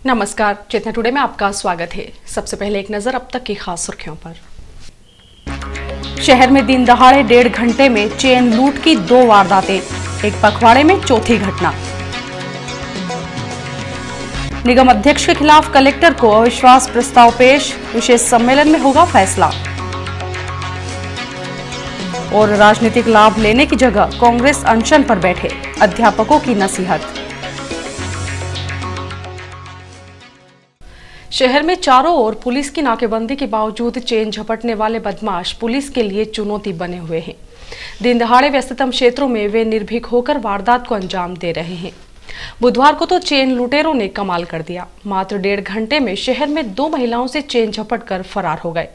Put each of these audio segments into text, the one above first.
नमस्कार, चेतना टुडे में आपका स्वागत है। सबसे पहले एक नजर अब तक की खास सुर्खियों पर। शहर में दिन दहाड़े 1.5 घंटे में चेन लूट की 2 वारदातें, एक पखवाड़े में चौथी घटना। निगम अध्यक्ष के खिलाफ कलेक्टर को अविश्वास प्रस्ताव पेश, विशेष सम्मेलन में होगा फैसला। और राजनीतिक लाभ लेने की जगह कांग्रेस अनशन पर बैठे, अध्यापकों की नसीहत। शहर में चारों ओर पुलिस की नाकेबंदी के बावजूद चेन झपटने वाले बदमाश पुलिस के लिए चुनौती बने हुए हैं। दिन दहाड़े व्यस्ततम क्षेत्रों में वे निर्भीक होकर वारदात को अंजाम दे रहे हैं। बुधवार को तो चेन लुटेरों ने कमाल कर दिया। मात्र 1.5 घंटे में शहर में 2 महिलाओं से चेन झपट कर फरार हो गए।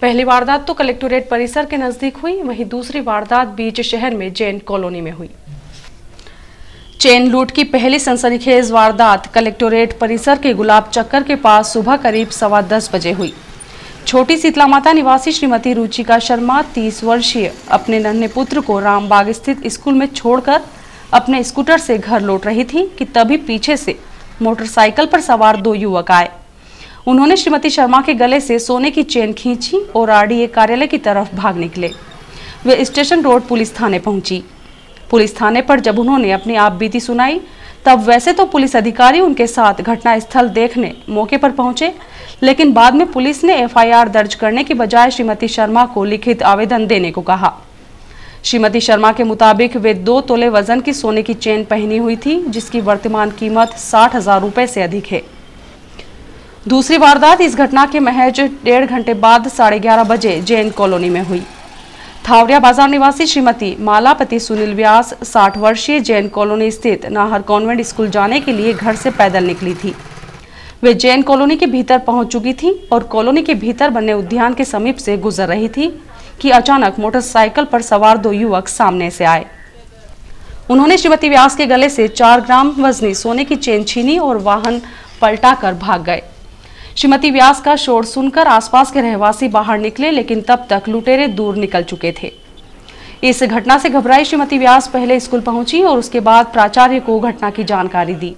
पहली वारदात तो कलेक्टोरेट परिसर के नजदीक हुई, वहीं दूसरी वारदात बीच शहर में जैन कॉलोनी में हुई। चेन लूट की पहली सनसनीखेज वारदात कलेक्टोरेट परिसर के गुलाब चक्कर के पास सुबह करीब 10:15 बजे हुई। छोटी शीतला माता निवासी श्रीमती रुचिका शर्मा 30 वर्षीय अपने नन्हे पुत्र को रामबाग स्थित स्कूल में छोड़कर अपने स्कूटर से घर लौट रही थी कि तभी पीछे से मोटरसाइकिल पर सवार 2 युवक आए। उन्होंने श्रीमती शर्मा के गले से सोने की चेन खींची और आरडीए कार्यालय की तरफ भाग निकले। वे स्टेशन रोड पुलिस थाने पहुंची। पुलिस थाने पर जब उन्होंने अपनी आपबीती सुनाई, तब वैसे तो पुलिस अधिकारी उनके साथ घटनास्थल देखने मौके पर पहुंचे, लेकिन बाद में पुलिस ने एफआईआर दर्ज करने की बजाय श्रीमती शर्मा को लिखित आवेदन देने को कहा। श्रीमती शर्मा के मुताबिक वे 2 तोले वजन की सोने की चेन पहनी हुई थी, जिसकी वर्तमान कीमत 60,000 रुपए से अधिक है। दूसरी वारदात इस घटना के महज 1.5 घंटे बाद 11:30 बजे जैन कॉलोनी में हुई। थावरिया बाजार निवासी श्रीमती मालापति सुनील व्यास 60 वर्षीय जैन कॉलोनी स्थित नाहर कॉन्वेंट स्कूल जाने के लिए घर से पैदल निकली थी। वे जैन कॉलोनी के भीतर पहुंच चुकी थी और कॉलोनी के भीतर बने उद्यान के समीप से गुजर रही थी कि अचानक मोटरसाइकिल पर सवार 2 युवक सामने से आए। उन्होंने श्रीमती व्यास के गले से 4 ग्राम वजनी सोने की चेन छीनी और वाहन पलटा कर भाग गए। श्रीमती व्यास का शोर सुनकर आसपास के रहवासी बाहर निकले, लेकिन तब तक लुटेरे दूर निकल चुके थे। इस घटना से घबराई श्रीमती व्यास पहले स्कूल पहुंची और उसके बाद प्राचार्य को घटना की जानकारी दी।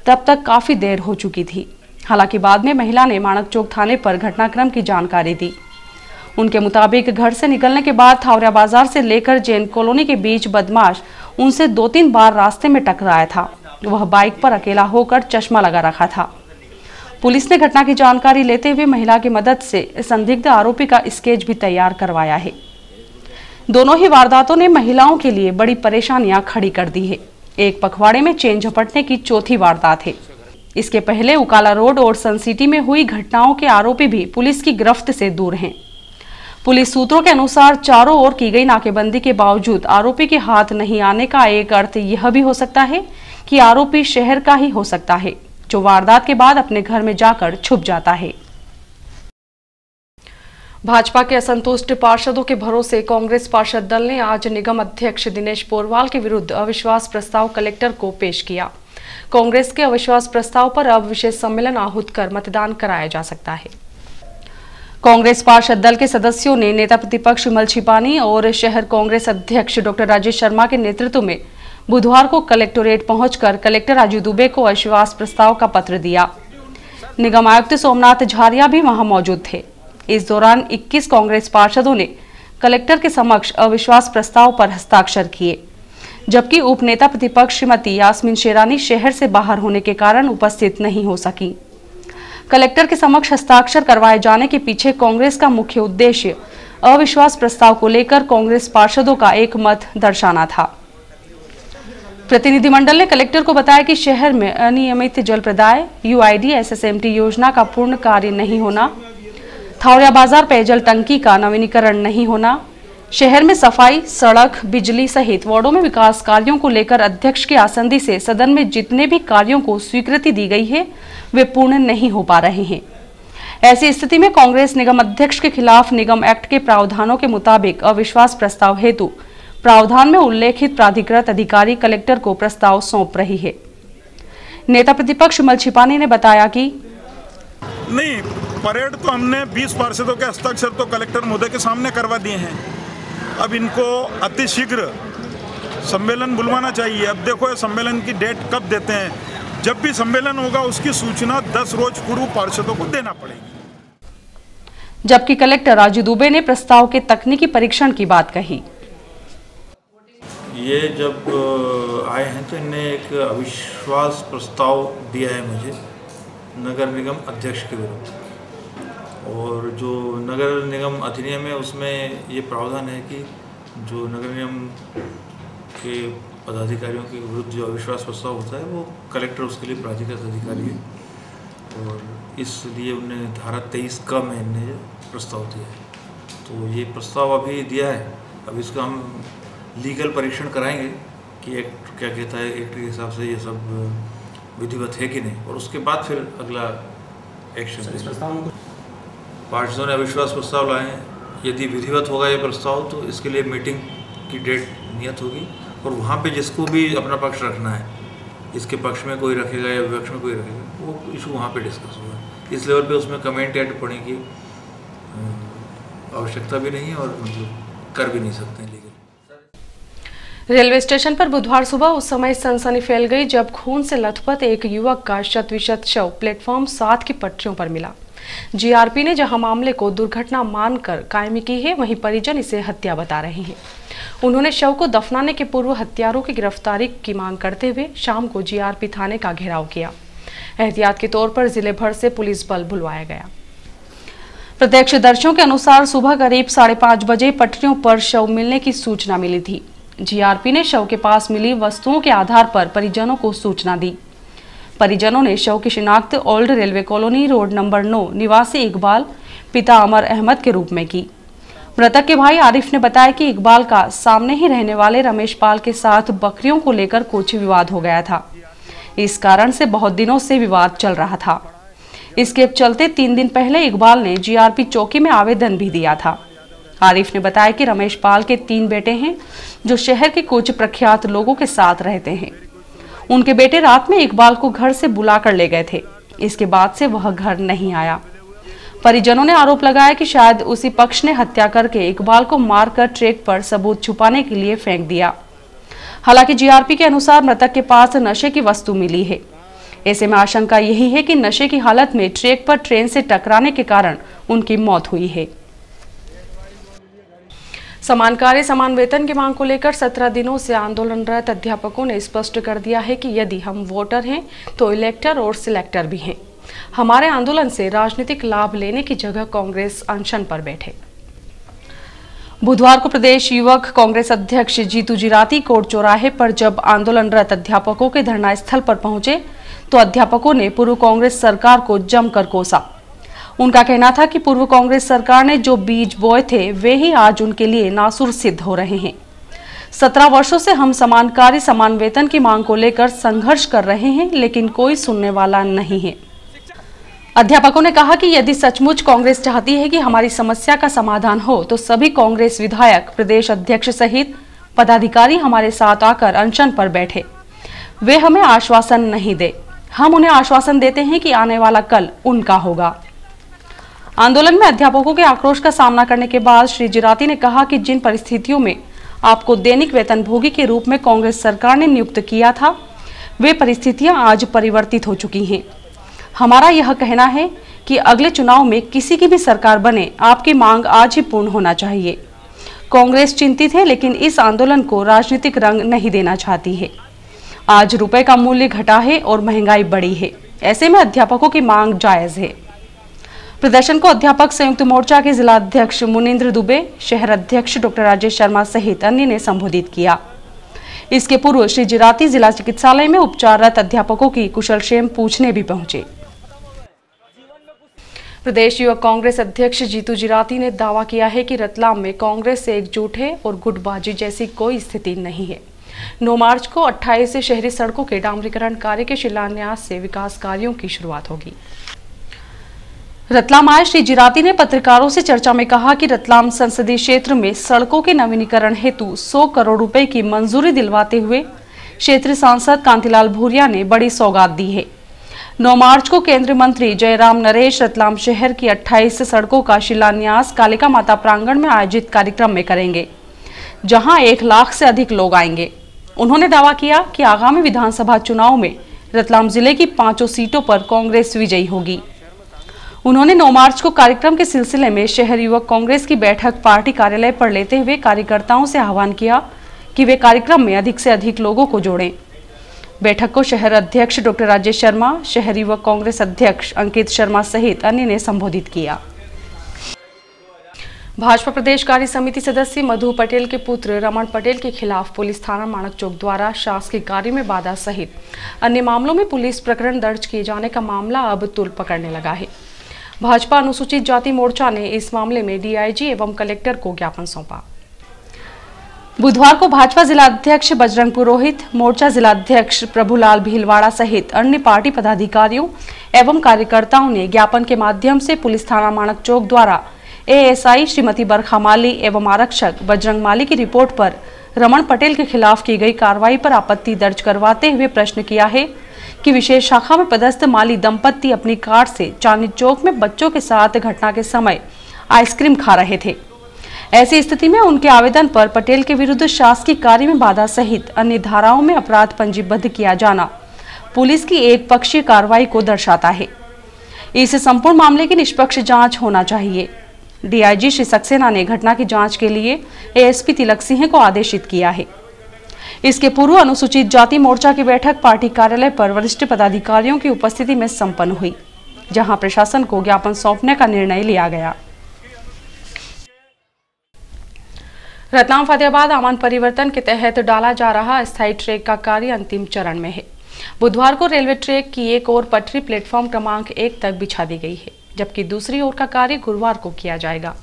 तब तक काफी देर हो चुकी थी। हालांकि बाद में महिला ने माणक चौक थाने पर घटनाक्रम की जानकारी दी। उनके मुताबिक घर से निकलने के बाद थावरिया बाजार से लेकर जैन कॉलोनी के बीच बदमाश उनसे 2-3 बार रास्ते में टकराया था। वह बाइक पर अकेला होकर चश्मा लगा रखा था। पुलिस ने घटना की जानकारी लेते हुए महिला की मदद से संदिग्ध आरोपी का स्केच भी तैयार करवाया है। दोनों ही वारदातों ने महिलाओं के लिए बड़ी परेशानियां खड़ी कर दी है। एक पखवाड़े में चेन झपटने की चौथी वारदात है। इसके पहले उकाला रोड और सन सिटी में हुई घटनाओं के आरोपी भी पुलिस की गिरफ्त से दूर हैं। पुलिस सूत्रों के अनुसार चारों ओर की गई नाकेबंदी के बावजूद आरोपी के हाथ नहीं आने का एक अर्थ यह भी हो सकता है कि आरोपी शहर का ही हो सकता है, जो वारदात के बाद अपने घर में जाकर छुप जाता है। भाजपा के असंतुष्ट पार्षदों के भरोसे कांग्रेस पार्षद दल ने आज निगम अध्यक्ष दिनेश पोरवाल के विरुद्ध अविश्वास प्रस्ताव कलेक्टर को पेश किया। कांग्रेस के अविश्वास प्रस्ताव पर अब विशेष सम्मेलन आहूत कर मतदान कराया जा सकता है। कांग्रेस पार्षद दल के सदस्यों ने नेता प्रतिपक्ष विमल छिपानी और शहर कांग्रेस अध्यक्ष डॉक्टर राजेश शर्मा के नेतृत्व में बुधवार को कलेक्टोरेट पहुंचकर कलेक्टर राजू दुबे को अविश्वास प्रस्ताव का पत्र दिया। निगम आयुक्त सोमनाथ झारिया भी वहां मौजूद थे। इस दौरान 21 कांग्रेस पार्षदों ने कलेक्टर के समक्ष अविश्वास प्रस्ताव पर हस्ताक्षर किए, जबकि उप नेता प्रतिपक्ष श्रीमती यास्मीन शेरानी शहर से बाहर होने के कारण उपस्थित नहीं हो सकी। कलेक्टर के समक्ष हस्ताक्षर करवाए जाने के पीछे कांग्रेस का मुख्य उद्देश्य अविश्वास प्रस्ताव को लेकर कांग्रेस पार्षदों का एक मत दर्शाना था। प्रतिनिधिमंडल ने कलेक्टर को बताया कि शहर में अनियमित जल प्रदाय, यूआईडी एसएसएमटी योजना का पूर्ण कार्य नहीं होना, थावरिया बाजार पेयजल टंकी का नवीनीकरण नहीं होना, शहर में सफाई, सड़क, बिजली सहित वार्डों में विकास कार्यों को लेकर अध्यक्ष के आसंदी से सदन में जितने भी कार्यों को स्वीकृति दी गई है वे पूर्ण नहीं हो पा रहे हैं। ऐसी स्थिति में कांग्रेस निगम अध्यक्ष के खिलाफ निगम एक्ट के प्रावधानों के मुताबिक अविश्वास प्रस्ताव हेतु प्रावधान में उल्लेखित प्राधिकृत अधिकारी कलेक्टर को प्रस्ताव सौंप रही है। नेता प्रतिपक्ष विमल छिपानी ने बताया कि नहीं, परेड तो हमने 20 पार्षदों के हस्ताक्षर तो कलेक्टर महोदय के सामने करवा दिए हैं। अब इनको अतिशीघ्र सम्मेलन बुलवाना चाहिए। अब देखो सम्मेलन की डेट कब देते हैं। जब भी सम्मेलन होगा उसकी सूचना 10 रोज पूर्व पार्षदों को देना पड़ेगी। जबकि कलेक्टर राजू दुबे ने प्रस्ताव के तकनीकी परीक्षण की बात कही। ये जब आए हैं तो इन्हें एक अविश्वास प्रस्ताव दिया है मुझे नगर निगम अध्यक्ष के विरुद्ध, और जो नगर निगम अधिनियम है उसमें ये प्रावधान है कि जो नगर निगम के पदाधिकारियों के विरुद्ध जो अविश्वास प्रस्ताव होता है वो कलेक्टर उसके लिए प्राधिकृत अधिकारी है, और इसलिए उन्हें धारा 23 का में इन्हें प्रस्ताव दिया है। तो ये प्रस्ताव अभी दिया है, अब इसका हम लीगल परीक्षण कराएंगे कि एक्ट क्या कहता है, एक्ट के हिसाब से ये सब विधिवत है कि नहीं, और उसके बाद फिर अगला एक्शन। पार्षदों ने अविश्वास प्रस्ताव लाए हैं, यदि विधिवत होगा ये प्रस्ताव तो इसके लिए मीटिंग की डेट नियत होगी, और वहाँ पे जिसको भी अपना पक्ष रखना है, इसके पक्ष में कोई रखेगा या विपक्ष में कोई रखेगा, वो इशू वहाँ पे डिस्कस होगा। इस लेवल पे उसमें कमेंट या टिप्पणी की आवश्यकता भी नहीं है और मतलब कर भी नहीं सकते लीगल। रेलवे स्टेशन पर बुधवार सुबह उस समय सनसनी फैल गई जब खून से लथपथ एक युवक का शत-विशत शव प्लेटफॉर्म 7 की पटरियों पर मिला। जीआरपी ने जहां मामले को दुर्घटना मानकर कायमी की है, वहीं परिजन इसे हत्या बता रहे हैं। उन्होंने शव को दफनाने के पूर्व हत्यारों की गिरफ्तारी की मांग करते हुए शाम को जीआरपी थाने का घेराव किया। एहतियात के तौर पर जिले भर से पुलिस बल बुलवाया गया। प्रत्यक्षदर्शियों के अनुसार सुबह करीब 5:30 बजे पटरियों पर शव मिलने की सूचना मिली थी। जीआरपी ने शव के पास मिली वस्तुओं के आधार पर परिजनों को सूचना दी। परिजनों ने शव की शिनाख्त old railway colony road number 9 निवासी इकबाल पिता अमर अहमद के रूप में की। मृतक के भाई आरिफ ने बताया कि इकबाल का सामने ही रहने वाले रमेश पाल के साथ बकरियों को लेकर कुछ विवाद हो गया था। इस कारण से बहुत दिनों से विवाद चल रहा था। इसके चलते 3 दिन पहले इकबाल ने जीआरपी चौकी में आवेदन भी दिया था। आरिफ ने बताया कि रमेश पाल के 3 बेटे हैं जो शहर के कुछ प्रख्यात लोगों के साथ रहते हैं। उनके बेटे रात में इकबाल को घर से बुलाकर ले गए थे। इसके बाद से वह घर नहीं आया। परिजनों ने आरोप लगाया कि शायद उसी पक्ष ने हत्या करके इकबाल को मारकर ट्रैक पर सबूत छुपाने के लिए फेंक दिया। हालांकि जीआरपी के अनुसार मृतक के पास नशे की वस्तु मिली है। ऐसे में आशंका यही है कि नशे की हालत में ट्रैक पर ट्रेन से टकराने के कारण उनकी मौत हुई है। समान कार्य समान वेतन की मांग को लेकर 17 दिनों से आंदोलनरत अध्यापकों ने स्पष्ट कर दिया है कि यदि हम वोटर हैं तो इलेक्टर और सिलेक्टर भी हैं। हमारे आंदोलन से राजनीतिक लाभ लेने की जगह कांग्रेस अनशन पर बैठे। बुधवार को प्रदेश युवक कांग्रेस अध्यक्ष जीतू जिराती कोर्ट चौराहे पर जब आंदोलनरत अध्यापकों के धरना स्थल पर पहुंचे तो अध्यापकों ने पूर्व कांग्रेस सरकार को जमकर कोसा। उनका कहना था कि पूर्व कांग्रेस सरकार ने जो बीज बोए थे वे ही आज उनके लिए नासुर सिद्ध हो रहे हैं। 17 वर्षों से हम समान कार्य समान वेतन की मांग को लेकर संघर्ष कर रहे हैं, लेकिन कोई सुनने वाला नहीं है। अध्यापकों ने कहा कि यदि सचमुच कांग्रेस चाहती है कि हमारी समस्या का समाधान हो तो सभी कांग्रेस विधायक, प्रदेश अध्यक्ष सहित पदाधिकारी हमारे साथ आकर अनशन पर बैठे। वे हमें आश्वासन नहीं दे, हम उन्हें आश्वासन देते हैं कि आने वाला कल उनका होगा। आंदोलन में अध्यापकों के आक्रोश का सामना करने के बाद श्री जिराती ने कहा कि जिन परिस्थितियों में आपको दैनिक वेतनभोगी के रूप में कांग्रेस सरकार ने नियुक्त किया था, वे परिस्थितियां आज परिवर्तित हो चुकी हैं। हमारा यह कहना है कि अगले चुनाव में किसी की भी सरकार बने, आपकी मांग आज ही पूर्ण होना चाहिए। कांग्रेस चिंतित है, लेकिन इस आंदोलन को राजनीतिक रंग नहीं देना चाहती है। आज रुपए का मूल्य घटा है और महंगाई बढ़ी है, ऐसे में अध्यापकों की मांग जायज है। प्रदर्शन को अध्यापक संयुक्त मोर्चा के जिला अध्यक्ष मुनींद्र दुबे, शहर अध्यक्ष डॉक्टर राजेश शर्मा सहित अन्य ने संबोधित किया। इसके पूर्व श्री जिराती जिला चिकित्सालय में उपचाररत अध्यापकों की कुशलक्षेम पूछने भी पहुंचे। प्रदेश युवक कांग्रेस अध्यक्ष जीतू जिराती ने दावा किया है कि रतलाम में कांग्रेस से एकजुट है और गुटबाजी जैसी कोई स्थिति नहीं है। 9 मार्च को 28 से शहरी सड़कों के डामरीकरण कार्य के शिलान्यास से विकास कार्यों की शुरुआत होगी। रतलाम आए श्री जिराती ने पत्रकारों से चर्चा में कहा कि रतलाम संसदीय क्षेत्र में सड़कों के नवीनीकरण हेतु 100 करोड़ रुपए की मंजूरी दिलवाते हुए क्षेत्रीय सांसद कांतिलाल भूरिया ने बड़ी सौगात दी है। 9 मार्च को केंद्रीय मंत्री जयराम नरेश रतलाम शहर की 28 सड़कों का शिलान्यास कालिका माता प्रांगण में आयोजित कार्यक्रम में करेंगे, जहां 1 लाख से अधिक लोग आएंगे। उन्होंने दावा किया कि आगामी विधानसभा चुनाव में रतलाम जिले की 5 सीटों पर कांग्रेस विजयी होगी। उन्होंने 9 मार्च को कार्यक्रम के सिलसिले में शहर युवक कांग्रेस की बैठक पार्टी कार्यालय पर लेते हुए कार्यकर्ताओं से आह्वान किया कि वे कार्यक्रम में अधिक से अधिक लोगों को जोड़ें। बैठक को शहर अध्यक्ष डॉक्टर राजेश शर्मा, शहर युवक कांग्रेस अध्यक्ष अंकित शर्मा सहित अन्य ने संबोधित किया। भाजपा प्रदेश कार्य समिति सदस्य मधु पटेल के पुत्र रमन पटेल के खिलाफ पुलिस थाना माणक चौक द्वारा शासकीय कार्य में बाधा सहित अन्य मामलों में पुलिस प्रकरण दर्ज किए जाने का मामला अब तूल पकड़ने लगा है। भाजपा अनुसूचित जाति मोर्चा ने इस मामले में डीआईजी एवं कलेक्टर को ज्ञापन सौंपा। बुधवार को भाजपा जिलाध्यक्ष बजरंग पुरोहित, मोर्चा जिलाध्यक्ष प्रभुलाल भीलवाड़ा सहित अन्य पार्टी पदाधिकारियों एवं कार्यकर्ताओं ने ज्ञापन के माध्यम से पुलिस थाना माणक चौक द्वारा एएसआई श्रीमती बरखा माली एवं आरक्षक बजरंग माली की रिपोर्ट पर रमन पटेल के खिलाफ की गई कार्रवाई पर आपत्ति दर्ज करवाते हुए प्रश्न किया है कि विशेष शाखा में पदस्थ माली दंपत्ति अपनी कार से चांदनी चौक में बच्चों के साथ घटना के समय आइसक्रीम खा रहे थे। ऐसी स्थिति में उनके आवेदन पर पटेल के विरुद्ध शासकीय कार्य में बाधा सहित अन्य धाराओं में अपराध पंजीबद्ध किया जाना पुलिस की एक पक्षीय कार्रवाई को दर्शाता है। इस संपूर्ण मामले की निष्पक्ष जांच होना चाहिए। डीआईजी श्री सक्सेना ने घटना की जांच के लिए एएसपी तिलक सिंह को आदेशित किया है। इसके पूर्व अनुसूचित जाति मोर्चा की बैठक पार्टी कार्यालय पर वरिष्ठ पदाधिकारियों की उपस्थिति में संपन्न हुई, जहां प्रशासन को ज्ञापन सौंपने का निर्णय लिया गया। रतलाम फतेहाबाद आमान परिवर्तन के तहत डाला जा रहा अस्थायी ट्रैक का कार्य अंतिम चरण में है। बुधवार को रेलवे ट्रैक की एक और पटरी प्लेटफॉर्म क्रमांक 1 तक बिछा दी गई है, जबकि दूसरी ओर का कार्य गुरुवार को किया जाएगा।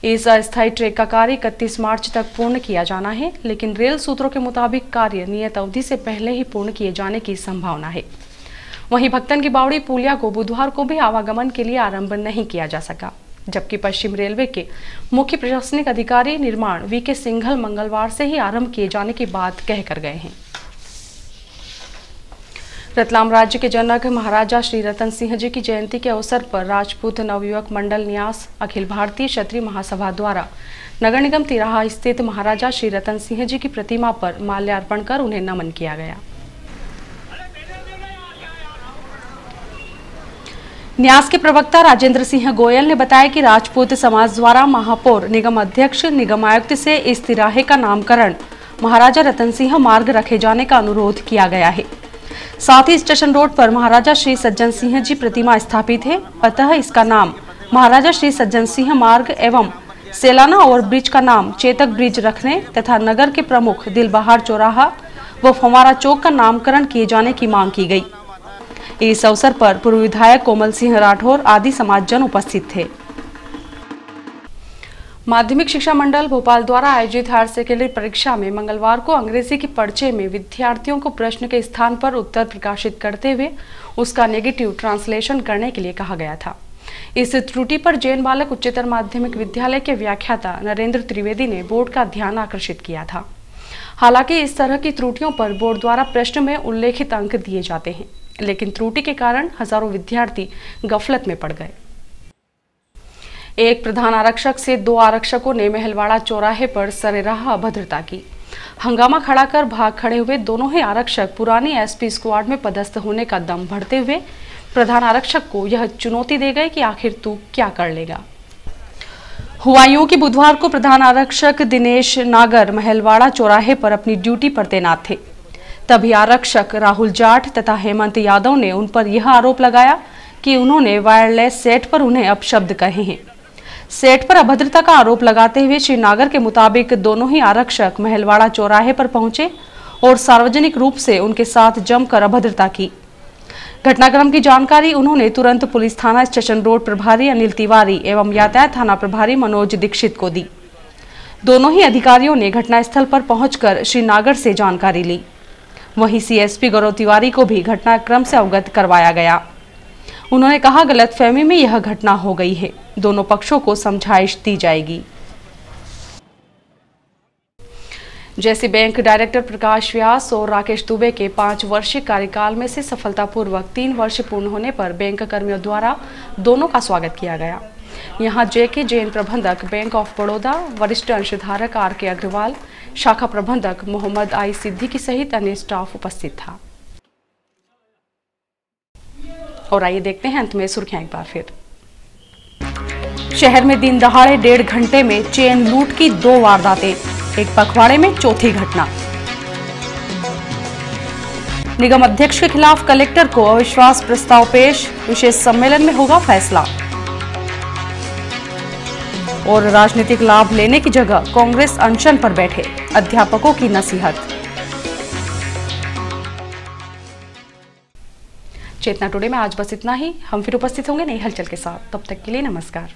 इस अस्थायी ट्रैक का कार्य 31 मार्च तक पूर्ण किया जाना है, लेकिन रेल सूत्रों के मुताबिक कार्य नियत अवधि से पहले ही पूर्ण किए जाने की संभावना है। वहीं भक्तन की बावड़ी पुलिया को बुधवार को भी आवागमन के लिए आरंभ नहीं किया जा सका, जबकि पश्चिम रेलवे के मुख्य प्रशासनिक अधिकारी निर्माण वीके सिंघल मंगलवार से ही आरंभ किए जाने की बात कहकर गए हैं। रतलाम राज्य के जनक महाराजा श्री रतन सिंह जी की जयंती के अवसर पर राजपूत नवयुवक मंडल न्यास अखिल भारतीय क्षत्रिय महासभा द्वारा नगर निगम तिराहा स्थित महाराजा श्री रतन सिंह जी की प्रतिमा पर माल्यार्पण कर उन्हें नमन किया गया। न्यास के प्रवक्ता राजेंद्र सिंह गोयल ने बताया कि राजपूत समाज द्वारा महापौर, निगम अध्यक्ष, निगम आयुक्त से इस तिराहे का नामकरण महाराजा रतन सिंह मार्ग रखे जाने का अनुरोध किया गया है। साथ ही स्टेशन रोड पर महाराजा श्री सज्जन सिंह जी प्रतिमा स्थापित है, अतः इसका नाम महाराजा श्री सज्जन सिंह मार्ग एवं सेलाना ओवरब्रिज का नाम चेतक ब्रिज रखने तथा नगर के प्रमुख दिलबहार चौराहा व फवारा चौक का नामकरण किए जाने की मांग की गई। इस अवसर पर पूर्व विधायक कोमल सिंह राठौर आदि समाजजन उपस्थित थे। माध्यमिक शिक्षा मंडल भोपाल द्वारा आयोजित हायर सेकेंडरी परीक्षा में मंगलवार को अंग्रेजी के पर्चे में विद्यार्थियों को प्रश्न के स्थान पर उत्तर प्रकाशित करते हुए उसका नेगेटिव ट्रांसलेशन करने के लिए कहा गया था। इस त्रुटि पर जैन बालक उच्चतर माध्यमिक विद्यालय के व्याख्याता नरेंद्र त्रिवेदी ने बोर्ड का ध्यान आकर्षित किया था। हालांकि इस तरह की त्रुटियों पर बोर्ड द्वारा प्रश्न में उल्लेखित अंक दिए जाते हैं, लेकिन त्रुटि के कारण हजारों विद्यार्थी गफलत में पड़ गए। एक प्रधान आरक्षक से 2 आरक्षकों ने महलवाड़ा चौराहे पर सरेराह अभद्रता की। हंगामा खड़ा कर भाग खड़े हुए दोनों ही आरक्षक पुरानी एसपी स्क्वाड में पदस्थ होने का दम भरते हुए प्रधान आरक्षक को यह चुनौती दे गए कि आखिर तू क्या कर लेगा। हुआ यूं कि बुधवार को प्रधान आरक्षक दिनेश नागर महलवाड़ा चौराहे पर अपनी ड्यूटी पर तैनात थे। तभी आरक्षक राहुल जाट तथा हेमंत यादव ने उन पर यह आरोप लगाया कि उन्होंने वायरलेस सेट पर उन्हें अपशब्द कहे हैं। सेट पर अभद्रता का आरोप लगाते हुए श्री नागर के मुताबिक दोनों ही आरक्षक महलवाड़ा चौराहे पर पहुंचे और सार्वजनिक रूप से उनके साथ जमकर अभद्रता की। घटनाक्रम की जानकारी उन्होंने तुरंत पुलिस थाना स्टेशन रोड प्रभारी अनिल तिवारी एवं यातायात थाना प्रभारी मनोज दीक्षित को दी। दोनों ही अधिकारियों ने घटनास्थल पर पहुंचकर श्री नागर से जानकारी ली। वहीं सीएसपी गौरव तिवारी को भी घटनाक्रम से अवगत करवाया गया। उन्होंने कहा, गलतफहमी में यह घटना हो गई है, दोनों पक्षों को समझाइश दी जाएगी। जैसे बैंक डायरेक्टर प्रकाश व्यास और राकेश दुबे के 5 वर्षीय कार्यकाल में से सफलतापूर्वक 3 वर्ष पूर्ण होने पर बैंक कर्मियों द्वारा दोनों का स्वागत किया गया। यहां जेके जैन प्रबंधक बैंक ऑफ बड़ौदा, वरिष्ठ अंशधारक आर.के. अग्रवाल, शाखा प्रबंधक मोहम्मद आई सिद्दीकी सहित अन्य स्टाफ उपस्थित था। और आइए देखते हैं अंत में सुर्खियां एक बार फिर। शहर में दिन दहाड़े 1.5 घंटे में चेन लूट की 2 वारदातें, एक पखवाड़े में चौथी घटना। निगम अध्यक्ष के खिलाफ कलेक्टर को अविश्वास प्रस्ताव पेश, विशेष सम्मेलन में होगा फैसला। और राजनीतिक लाभ लेने की जगह कांग्रेस अनशन पर बैठे, अध्यापकों की नसीहत। चेतना टुडे में आज बस इतना ही। हम फिर उपस्थित होंगे नई हलचल के साथ। तब तक के लिए नमस्कार।